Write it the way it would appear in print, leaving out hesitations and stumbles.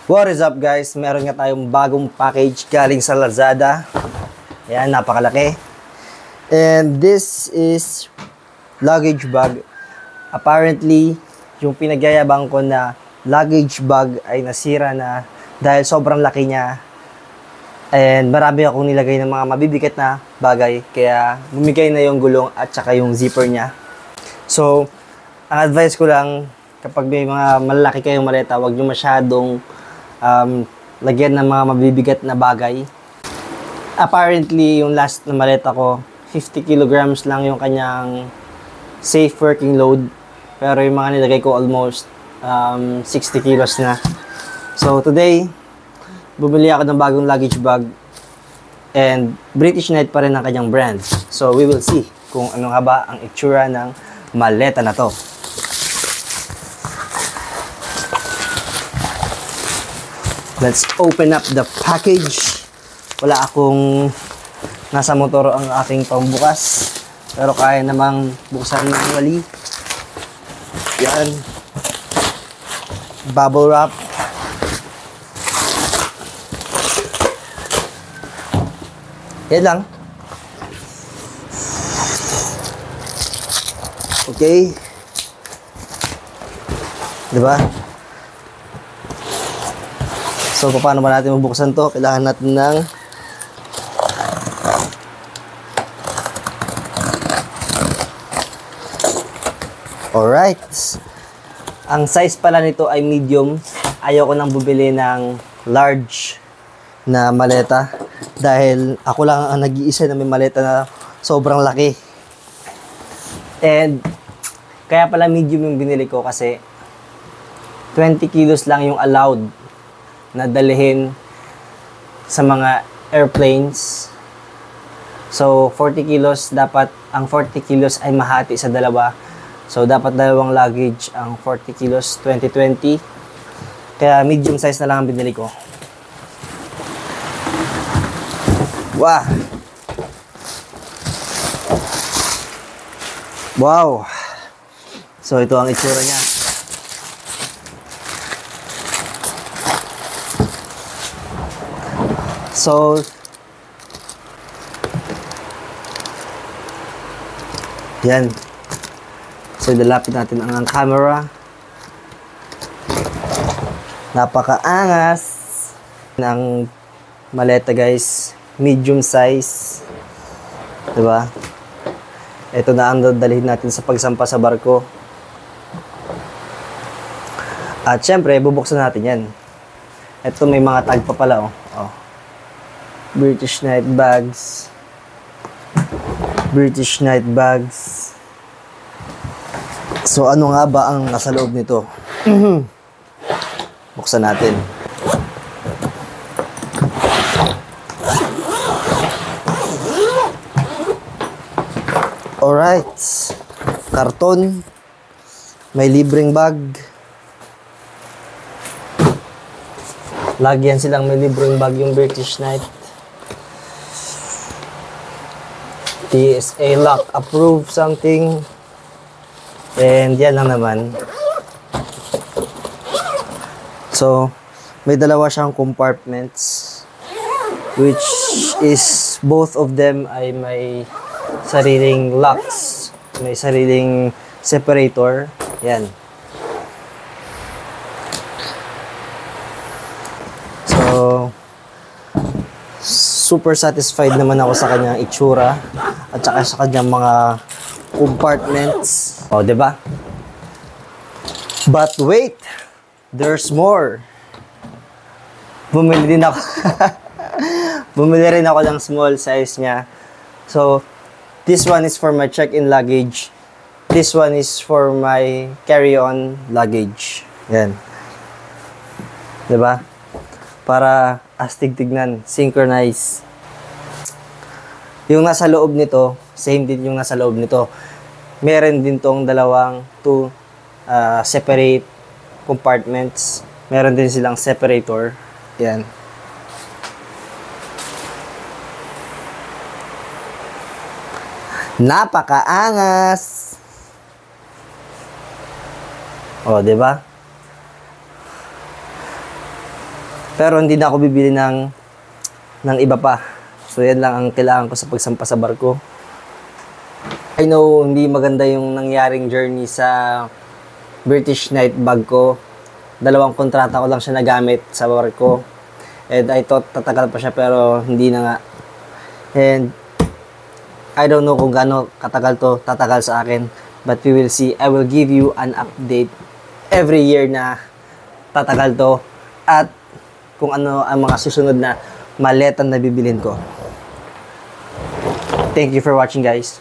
What is up guys? Meron nga tayong bagong package galing sa Lazada. Ayan, napakalaki. And this is luggage bag. Apparently, yung pinagyayabang ko na luggage bag ay nasira na dahil sobrang laki niya. And marami akong nilagay ng mga mabibigat na bagay. Kaya bumigay na yung gulong at saka yung zipper niya. So, ang advice ko lang, kapag may mga malalaki kayong maleta, huwag nyo masyadong lagyan ng mga mabibigat na bagay. Apparently, yung last na maleta ko, 50 kilograms lang yung kanyang safe working load. Pero yung mga nilagay ko almost 60 kilos na. So today, bumili ako ng bagong luggage bag. And British Knight pa rin ang kanyang brand. So we will see kung ano nga ba ang itsura ng maleta na to. Let's open up the package. Wala akong nasa motor ang aking pambukas. Pero kaya namang buksan manually. Yan. Bubble wrap. Yan lang. Okay. Diba? So, paano ba natin mabuksan to? Kailangan natin ng alright. Ang size pala nito ay medium. Ayoko nang bumili ng large na maleta dahil ako lang ang nag-iisa na may maleta na sobrang laki. And kaya pala medium yung binili ko kasi 20 kilos lang yung allowed na dalhin sa mga airplanes. So, 40 kilos, dapat ang 40 kilos ay mahati sa dalawa. So, dapat dalawang luggage ang 40 kilos, 2020. Kaya medium size na lang ang binili ko. Wow! Wow! So, ito ang itsura niya. So, yan. So, idalapit natin ang camera. Napakaangas ng maleta, guys. Medium size. Diba? Ito na ang dadalhin natin sa pagsampa sa barko. At syempre, bubuksan natin yan. Ito may mga tag pa pala, oh. British Knight bags. British Knight bags. So, ano nga ba ang nasa loob nito? Buksan natin. Alright. Karton. May libreng bag. Lagi yan silang may libreng bag yung British Knight. TSA lock approved something. And yan lang naman. So, may dalawa siyang compartments. Which is, both of them ay may sariling locks. May sariling separator. Yan. So, super satisfied naman ako sa kanyang itsura at saka sa kanyang mga compartments. O, diba? But wait! There's more! Bumili din ako. Bumili rin ako ng small size niya. So, this one is for my check-in luggage. This one is for my carry-on luggage. Yan. Diba? Para astig tignan. Synchronize. Yung nasa loob nito, same din yung nasa loob nito. Meron din tong dalawang separate compartments. Meron din silang separator. Yan. Napakaangas! O, diba? Pero hindi na ako bibili ng iba pa. So yan lang ang kailangan ko sa pagsampa sa barko. I know hindi maganda yung nangyaring journey sa British Knight bag ko. 2 kontrata ko lang siya nagamit sa barko. And I thought tatagal pa siya pero hindi na nga. And I don't know kung gaano katagal to tatagal sa akin. But we will see. I will give you an update every year na tatagal to. At kung ano ang mga susunod na maleta na bibilin ko. Thank you for watching, guys.